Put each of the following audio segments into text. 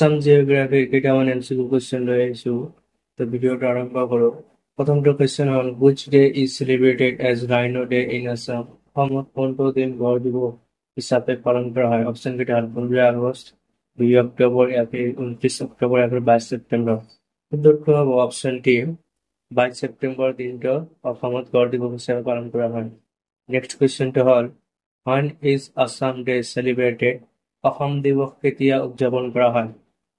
আসাম জিঅ'গ্ৰাফিৰ কেইটামান MCQ question লৈ আহিছো। তো ভিডিঅ'টো আৰম্ভ কৰোঁ। প্ৰথমটো কুৱেশ্যন হ'ল which day is celebrated as Rhino Day in Assam? অসমত কোনটো দিন গড় দিৱস হিচাপে পালন কৰা হয়? অপশ্যন কেইটা হ'ল 15 আগষ্ট, 2 অক্টোবৰ, 29 অক্টোবৰ, 22 ছেপ্টেম্বৰ। উত্তৰটো হ'ব অপশ্যন টি, 22 ছেপ্টেম্বৰ দিনটো অসমত গড় দিৱস হিচাপে পালন কৰা হয়। নেক্সট কুৱেশ্যনটো হ'ল when is Assam Day celebrated? Assam দিৱস কেতিয়া উদযাপন কৰা হয়?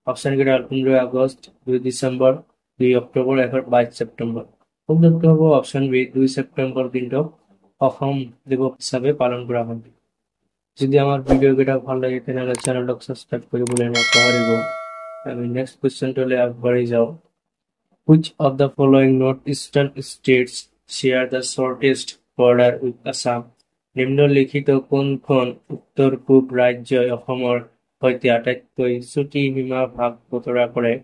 অপশ্যন কেইটা হ'ল 15 আগষ্ট, 2 ডিচেম্বৰ, 2 অক্টোবৰ, 22 ছেপ্টেম্বৰ। উত্তৰটো হ'ব অপশ্যন বি, 2 ছেপ্টেম্বৰ দিনটোক অসম দিৱস হিচাপে পালন কৰা হয়। যদি আমাৰ ভিডিঅ' কেইটা ভাল লাগে তেনেহ'লে চেনেলটোক ছাবস্ক্ৰাইব কৰিবলৈ নাপাহৰিব। আমি নেক্সট কুৱেশ্যনটোলৈ আগবাঢ়ি যাওঁ। Which of the following northeastern states share the shortest border with Assam? নিম্নলিখিত কোনখন উত্তৰ পূব ৰাজ্যই অসমৰ সৈতে আটাইতকৈ চুটি সীমা ভাগ বতৰা কৰে?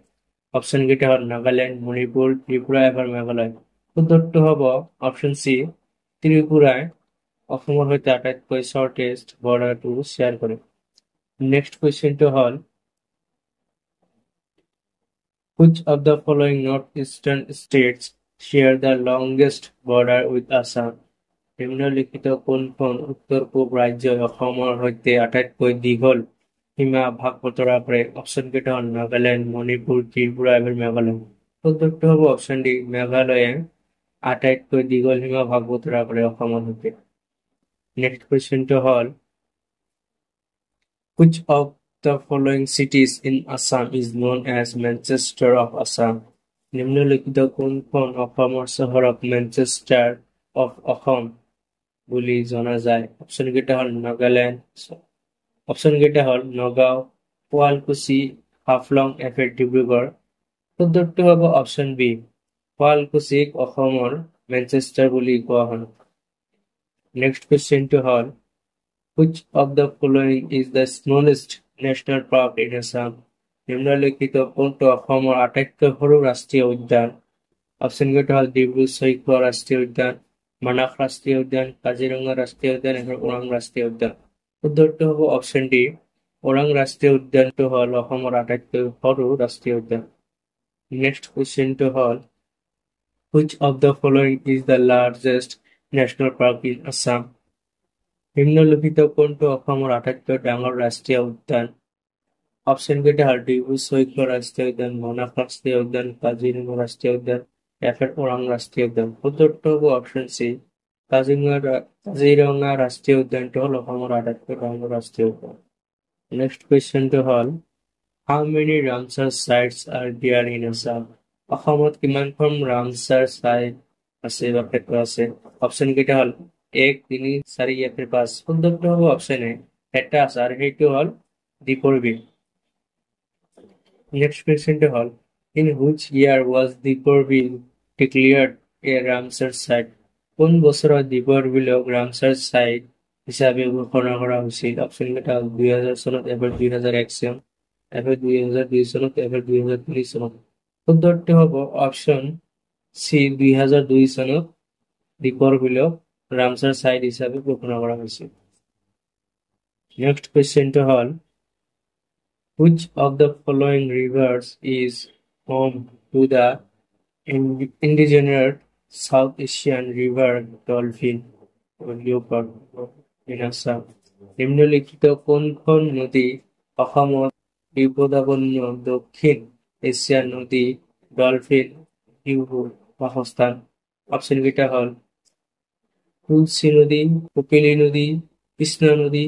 অপশ্যন কেইটা হ'ল নাগালেণ্ড, মণিপুৰ, ত্ৰিপুৰা এবাৰ মেঘালয়। উত্তৰটো হ'ব অপশ্যন চি, ত্ৰিপুৰাই অসমৰ সৈতে আটাইতকৈ শৰ্টেষ্ট বৰ্ডাৰটো শ্বেয়াৰ কৰে। নেক্সট কুৱেশ্যনটো হ'ল which of the following northeastern states share the longest border with Assam? নিম্নলিখিত কোনখন উত্তৰ পূব ৰাজ্যই অসমৰ সৈতে আটাইতকৈ দীঘল সীমা ভাগ বতৰা কৰে? অপশ্যন কেইটা হ'ল নাগালেণ্ড, মণিপুৰ, ত্ৰিপুৰা এবাৰ মেঘালয়। উত্তৰটো হ'ব অপশ্যন ডি, মেঘালয়ে আটাইতকৈ দীঘল সীমা ভাগ বতৰা কৰে অসমৰ সৈতে। নেক্সট কুৱেশ্যনটো হ'ল which of the following cities in Assam is known as Manchester of Assam? নিম্নলিখিত কোনখন অসমৰ চহৰক মেনচেষ্টাৰ অফ অসম বুলি জনা যায়? অপশ্যন কেইটা হ'ল নগাঁও, শুৱালকুছি, হাফলং, ডিব্ৰুগড়। উত্তৰটো হ'ব অপশ্যন বি, শুৱালকুছিক অসমৰ মেনচেষ্টাৰ বুলি কোৱা হয়। নেক্সট কুৱেশ্যনটো হ'ল which of the following is the smallest national park in Assam? নিম্নলিখিত কোনটো অসমৰ আটাইতকৈ সৰু ৰাষ্ট্ৰীয় উদ্যান? অপশ্যন কেইটা হ'ল ডিব্ৰু-চৈখোৱা ৰাষ্ট্ৰীয় উদ্যান, মানাস ৰাষ্ট্ৰীয় উদ্যান, কাজিৰঙা ৰাষ্ট্ৰীয় উদ্যান আৰু ওৰাং ৰাষ্ট্ৰীয় উদ্যান। উত্তৰটো হ'ব অপশ্যন ডি, ওৰাং ৰাষ্ট্ৰীয় উদ্যানটো হ'ল অসমৰ আটাইতকৈ সৰু ৰাষ্ট্ৰীয় উদ্যান। নেক্সট কুৱেশ্যনটো হ'ল which of the following is the largest national park in Assam? নিম্নলিখিত কোনটো অসমৰ আটাইতকৈ ডাঙৰ ৰাষ্ট্ৰীয় উদ্যান? অপশ্যন কেইটা হ'ল ডিব্ৰু-চৈখোৱা ৰাষ্ট্ৰীয় উদ্যান, মানাস ৰাষ্ট্ৰীয় উদ্যান, কাজিৰঙা ৰাষ্ট্ৰীয় উদ্যান, ওৰাং ৰাষ্ট্ৰীয় উদ্যান। উত্তৰটো হ'ব অপশ্যন চি, কাজিৰঙা ৰাষ্ট্ৰীয় উদ্যানটো হ'ল অসমৰ আটাইতকৈ ডাঙৰ ৰাষ্ট্ৰীয় উদ্যান। নেক্সট কুৱেশ্যনটো হ'ল how many Ramsar sites are there in Assam? অসমত কিমানখন ৰামচাৰ চাইট আছে বা ক্ষেত্ৰ আছে? অপশ্যন কেইটা হ'ল 1, 3, 4 या फिर 5। উত্তৰটো হ'ব অপশ্যন এ, এটা আছে আৰু সেইটো হ'ল দীপৰ বিল। নেক্সট কুৱেশ্যনটো হ'ল in which year was দীপৰ বিল declared a Ramsar site? কোন বছৰত দীপৰ বিলক ৰামচাৰ চাইট হিচাপে ঘোষণা কৰা হৈছিল? অপশ্যন কেইটা হ'ল 2000 চনত, এবাৰ 2001 চন, এবাৰ 2002 চনত, এবাৰ 2003 চনত। উত্তৰটো হ'ব অপশ্যন চি, 2002 চনত দীপৰ বিলক ৰামচাৰ চাইট হিচাপে ঘোষণা কৰা হৈছিল। নেক্সট কুৱেশ্যনটো হ'ল which of the following rivers is home to the indigenous South Asian river dolphin leopard in Assam? নিম্নলিখিত কোনখন নদী অসমত বিপদাপন্ন দক্ষিণ এছিয়ান নদী ডলফিন শিহুৰ বাসস্থান? অপশ্যন কেইটা হ'ল তুলসী নদী, কপিলী নদী, কৃষ্ণা নদী,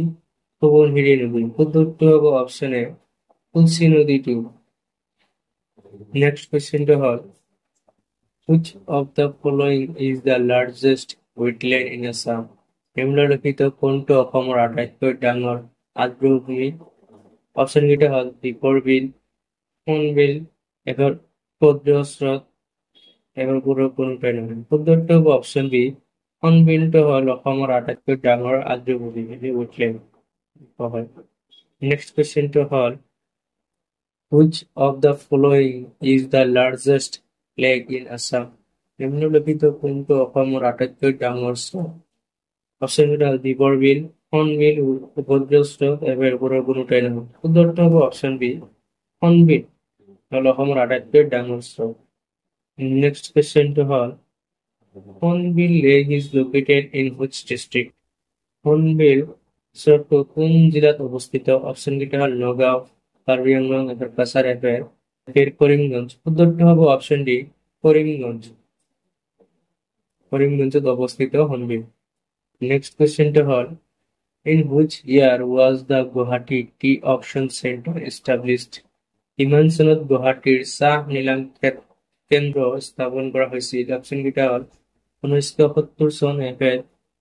সোৱণশিৰি নদী। উত্তৰটো হ'ব অপশ্যন এ, তুলসী নদীটো। নেক্সট কুৱেশ্যনটো হ'ল which of the following is the largest wetland in Assam? নিম্নলিখিত কোনটো অসমৰ আটাইতকৈ ডাঙৰ আৰ্দ্ৰভূমি? অপশ্যন কেইটা হ'ল দীপৰ বিল, সোণবিল, এবাৰ পদ্ম স্ৰোত, এবাৰ কোনোটাই নহয়। উত্তৰটো হ'ব অপশ্যন বি, সোণবিলটো হ'ল অসমৰ আটাইতকৈ ডাঙৰ আৰ্দ্ৰভূমি, wetland হয়। নেক্সট কুৱেশ্যনটো হ'ল which of the following is the largest lake in Assam? নিম্নলিখিত কোনটো অসমৰ আটাইতকৈ ডাঙৰ স্ৰোত? অপশ্যন কেইটা হ'ল দীপৰ বিল, সোণবিল, পদ্ম স্ৰোত, এবাৰ কোনোটাই নহয়। উত্তৰটো হ'ব অপশ্যন বি, হৰ্নবিল হল অসমৰ আটাইতকৈ ডাঙৰ স্ৰোত। নেক্সট কুৱেশ্যনটো হ'ল Hornbill lake is located in which district? Hornbill স্ৰোতটো কোন জিলাত অৱস্থিত? অপশ্যনকেইটা হ'ল নগাঁও, কাৰ্বি আংলং, এফাৰ কাছাৰ, এফাৰ কৰিমগঞ্জ। শুদ্ধটো হ'ব অপশ্যন ডি কৰিমগঞ্জ। কৰিমগঞ্জত অৱস্থিত হৰ্নবিল। নেক্সট কুৱেশ্যনটো হ'ল in which year was the Guwahati Tea Auction Center established? কিমান চনত গুৱাহাটীৰ চাহ নিলাম কেন্দ্ৰ স্থাপন কৰা হৈছিল? অপশ্যনকেইটা হ'ল 1970 চন, এফাৰ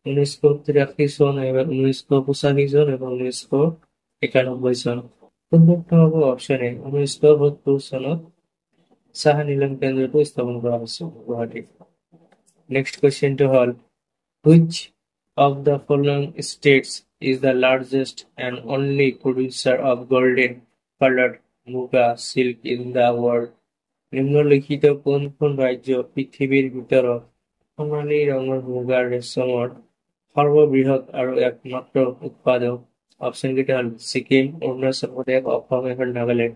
1983 চন, এফাৰ 1985 চন, এবং 1991 চন। শুদ্ধটো হ'ব অপশ্যন এ 1970 চনত চাহ নিলাম কেন্দ্ৰটো স্থাপন কৰা হৈছিল গুৱাহাটীত। নেক্সট কুৱেশ্যনটো হ'ল which of the following states is the largest and only producer of golden colored muga silk in the world? নিম্নলিখিত কোনখন ৰাজ্য পৃথিৱীৰ ভিতৰত সোণালী ৰঙৰ মুগাৰ ৰেচমৰ সৰ্ববৃহৎ আৰু একমাত্ৰ উৎপাদক? অপশ্যনকেইটা হ'ল ছিকিম, অৰুণাচল প্ৰদেশ, অসম, এফাৰ নাগালেণ্ড।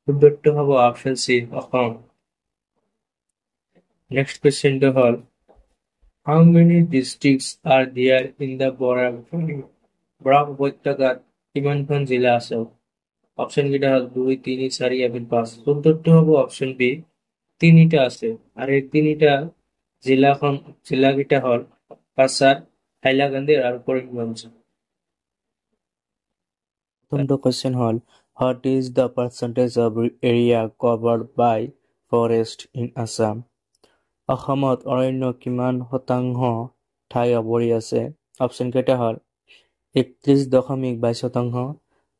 শুদ্ধটো হ'ব অপশ্যন চি অসম। নেক্সট কুৱেশ্যনটো হ'ল how many districts are there in the Barak Valley? বৰাক উপত্যকাত কিমানখন জিলা আছে? অপশ্যনকেইটা হ'ল 2, 3, 4, এবং 5। শুদ্ধটো হ'ব অপশ্যন বি 3টা আছে। আর এই 3টা জিলাকেইটা হ'ল কাছাৰ, হাইলাকান্দি আৰু কৰিমগঞ্জ। প্ৰথমটো কোৱেশ্চন হ'ল what is the percentage of area covered by forest in Assam? অসমত অৰণ্য কিমান শতাংশ ঠাই আৱৰি আছে? অপশ্যনকেইটা হ'ল 31.22 শতাংশ,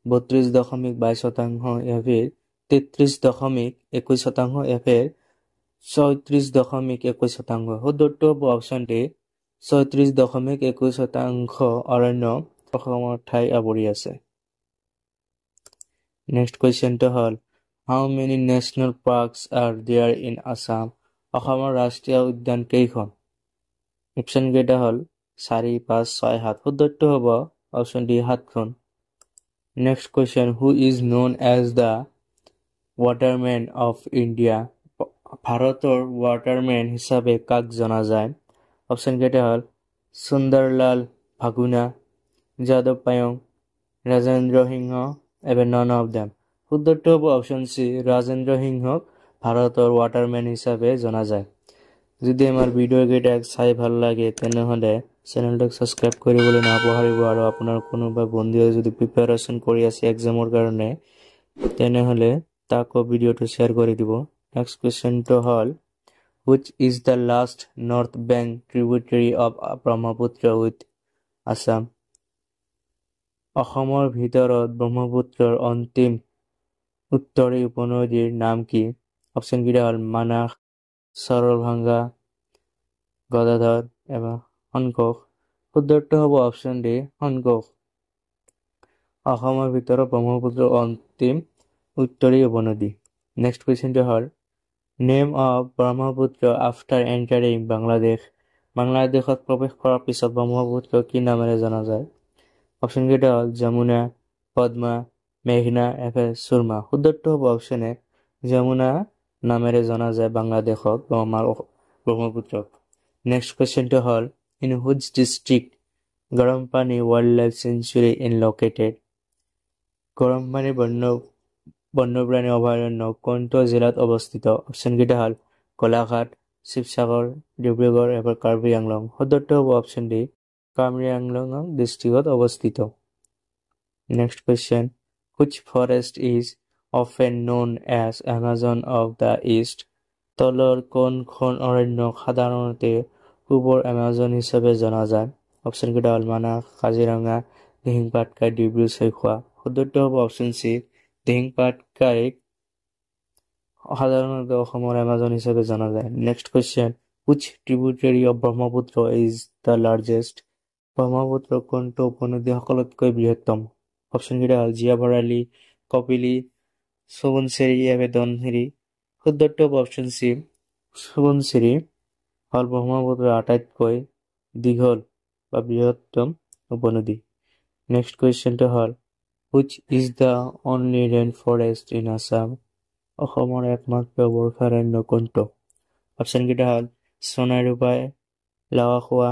32.22 শতাংশ, এফাৰ 33.21 শতাংশ, এফাৰ 34.21 শতাংশ। শুদ্ধটো হ'ব অপশ্যন ডি 34.21 শতাংশ অৰণ্য অসমৰ ঠাই আৱৰি আছে। নেক্সট কুৱেশ্যনটো হ'ল how many national parks are there in Assam? অসমৰ ৰাষ্ট্ৰীয় উদ্যান কেইখন? অপশ্যনকেইটা হ'ল 4, 5, 6, 7। শুদ্ধটো হ'ব অপশ্যন ডি 7খন। Next question who is known as the waterman of India? ভাৰতৰ ৱাটাৰমেন হিচাপে কাক জনা যায়? অপশ্যনকেইটা হ'ল সুন্দৰলাল ভাগুনা, যাদৱ পায়ং, ৰাজেন্দ্ৰ সিংহ, এবাৰ none of them। শুদ্ধটো হ'ব অপশ্যন সি ৰাজেন্দ্ৰ সিংহক ভাৰতৰ ৱাটাৰমেন হিচাপে জনা যায়। যদি আমাৰ ভিডিঅ'কেইটা চাই ভাল লাগে তেনেহ'লে চেনেলটোক ছাবস্ক্ৰাইব কৰিবলৈ নাপাহৰিব, আৰু আপোনাৰ কোনোবা বন্ধুৱে যদি প্ৰিপাৰেশ্যন কৰি আছে এক্সামৰ কাৰণে তেনেহ'লে তাকো ভিডিঅ'টো শ্বেয়াৰ কৰি দিব। নেক্সট কুৱেশ্যনটো হ'ল which is the last north bank tributary of Brahmaputra with Assam? অসমৰ ভিতৰত ব্ৰহ্মপুত্ৰৰ অন্তিম উত্তৰী উপনদীৰ নাম কি? অপশ্যনকেইটা হ'ল মানাস, সৰলভাঙ্গা, গদাধৰ এবং শনকোষ। শুদ্ধটো হ'ব অপশ্যন ডি শনকোষ। অসমৰ ভিতৰত ব্ৰহ্মপুত্ৰৰ অন্তিম উত্তৰী উপনদী। নেক্সট কুৱেশ্যনটো হ'ল name of Brahmaputra after entering Bangladesh? বাংলাদেশত প্ৰৱেশ কৰাৰ পিছত ব্ৰহ্মপুত্ৰ কি নামেৰে জনা যায়? অপশ্যনকেইটা হ'ল যমুনা, পদ্মা, মেঘনা, এফাৰ সুৰমা। শুদ্ধটো হ'ব অপশ্যন এ যমুনা নামেৰে জনা যায় বাংলাদেশত ব্ৰহ্মপুত্ৰক। নেক্সট কুৱেশ্যনটো হ'ল ইন হুইচ ডিষ্ট্ৰিক্ট গৰমপানী wild life century in located? গৰমপানী বন্যপ্ৰাণী অভয়াৰণ্য কোনটো জিলাত অৱস্থিত? অপশ্যনকেইটা হ'ল গোলাঘাট, শিৱসাগৰ, ডিব্ৰুগড়, এফাৰ কাৰ্বি আংলং। শুদ্ধটো হ'ব অপশ্যন ডি কাৰ্বি আংলং ডিষ্ট্ৰিক্টত অৱস্থিত। Next question which forest is often known as Amazon of the East? তলৰ কোনখন অৰণ্যক সাধাৰণতে পূবৰ এমাজন হিচাপে জনা যায়? অপশ্যনকেইটা হ'ল মানাস, কাজিৰঙা, দিহিং পাটকাই, ডিব্ৰু-চৈখোৱা। শুদ্ধটো হ'ব অপশ্যন চি দিহিং পাটকাইক সাধাৰণতে অসমৰ এমাজন হিচাপে জনা যায়। Next question which tributary of Brahmaputra is the largest? ব্ৰহ্মপুত্ৰৰ কোনটো উপনদী সকলোতকৈ বৃহত্তম? অপশ্যনকেইটা হ'ল জীয়া ভৰালী, কপিলী, সোৱণশিৰি, এফাৰ ধনশিৰি। শুদ্ধটো হ'ব অপশ্যন চি সোৱণশিৰি হ'ল ব্ৰহ্মপুত্ৰৰ আটাইতকৈ দীঘল বা বৃহত্তম উপনদী। নেক্সট কুৱেশ্যনটো হ'ল which is the only rainforest in Assam? অসমৰ একমাত্ৰ বৰ্ষাৰণ্য কোনটো? অপশ্যনকেইটা হ'ল সোনাইৰূপাই, লাৱাখোৱা,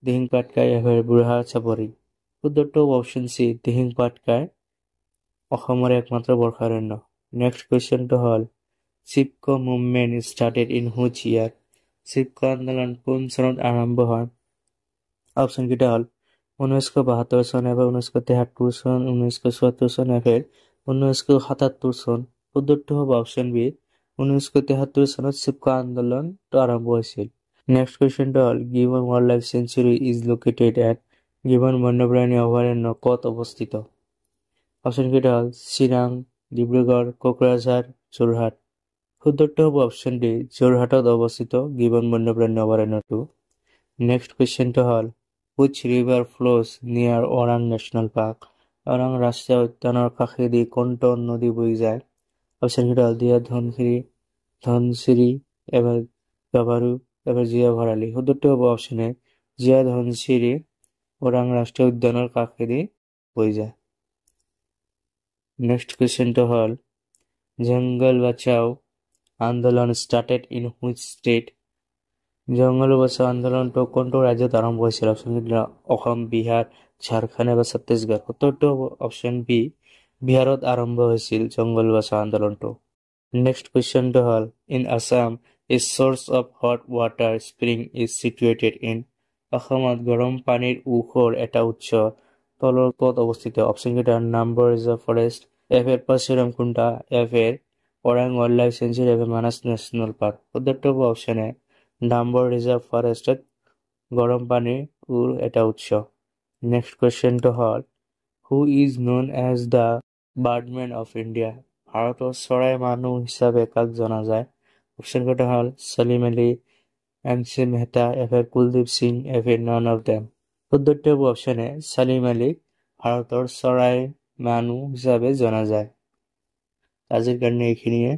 দিহিং পাটকাই, এফালে বুঢ়া চাপৰি। শুদ্ধটো অপশ্যন চি, দিহিং পাটকাই অসমৰ একমাত্ৰ বৰ্ষাৰণ্য। নেক্সট কুৱেশ্যনটো হ'ল Chipko movement started in which ইয়াৰ? চিপকো আন্দোলন কোন চনত আৰম্ভ হয়? অপশ্যনকেইটা হ'ল 1972 চন, এফালে 1973 চন, 1974 চন, এফালে 1977 চন। শুদ্ধটো হ'ব অপশ্যন বি, 1973 চনত চিপকো আন্দোলনটো আৰম্ভ হৈছিল। নেক্সট কুৱেশ্যনটো হ'ল gibbon wild life century is located at? Gibbon বন্যপ্ৰাণী অভয়াৰণ্য ক'ত অৱস্থিত? অপশ্যনকেইটা হ'ল চিৰাং, ডিব্ৰুগড়, কোকৰাঝাৰ, যোৰহাট। শুদ্ধটো হ'ব অপশ্যন ডি, যোৰহাটত অৱস্থিত গিবন বন্যপ্ৰাণী অভয়াৰণ্যটো। নেক্সট কুৱেশ্যনটো হ'ল হুইচ ৰিভাৰ ফ্ল'জ নিয়াৰ ওৰাং নেশ্যনেল পাৰ্ক? ওৰাং ৰাষ্ট্ৰীয় উদ্যানৰ কাষেদি কোনটো নদী বৈ যায়? অপশ্যনকেইটা হ'ল দিয়া ধনশিৰি, এবাৰ গাভাৰু, এবাৰ জীয়া ভৰালি। শুদ্ধটো হ'ব অপশ্যন এ, জীয়া ধনশিৰি ওৰাং ৰাষ্ট্ৰীয় উদ্যানৰ কাষেদি বৈ যায়। নেক্সট কুৱেশ্যনটো হ'ল জংগল বাচাও আন্দোলন ষ্টাৰ্টেড ইন হুইচ ষ্টেট? জংগল বাচাও আন্দোলনটো কোনটো ৰাজ্যত আৰম্ভ হৈছিল? অপশ্যনকেইটা অসম, বিহাৰ, ঝাৰখণ্ড বা ছত্তীশগড়। উত্তৰটো হ'ব অপশ্যন বি, বিহাৰত আৰম্ভ হৈছিল জংগল বাচাও আন্দোলনটো। নেক্সট কুৱেশ্যনটো হ'ল in Assam a source of hot water spring is situated in? অসমত গৰম পানীৰ উৎসৰ এটা উৎস তলৰ ক'ত অৱস্থিত? অপশ্যনকেইটা নামবৰ ৰিজাৰ্ভ ফৰেষ্ট, এফালে পৰশুৰাম কুণ্ড, এফালে ওৰাং ৱাইল্ড লাইফ চেঞ্চুৰী, এফালে মানাস নেশ্যনেল পাৰ্ক। শুদ্ধটো হ'ব অপশ্যন এ, নামবৰ ৰিজাৰ্ভ ফৰেষ্টত গৰম পানীৰ এটা উৎস। নেক্সট কুৱেশ্যনটো হ'ল who is known as the birdman of India? ভাৰতৰ চৰাই মানুহ হিচাপে কাক জনা যায়? অপশ্যনকেইটা হ'ল সলিম আলি, MC মেহতা, এফালে কুলদীপ সিং, এফালে নন অফ দেম। শুদ্ধটো হ'ব অপশ্যন এ, সলিম আলিক ভাৰতৰ চৰাই মানুহ হিচাপে জনা যায়। আজিৰ কাৰণে এইখিনিয়ে।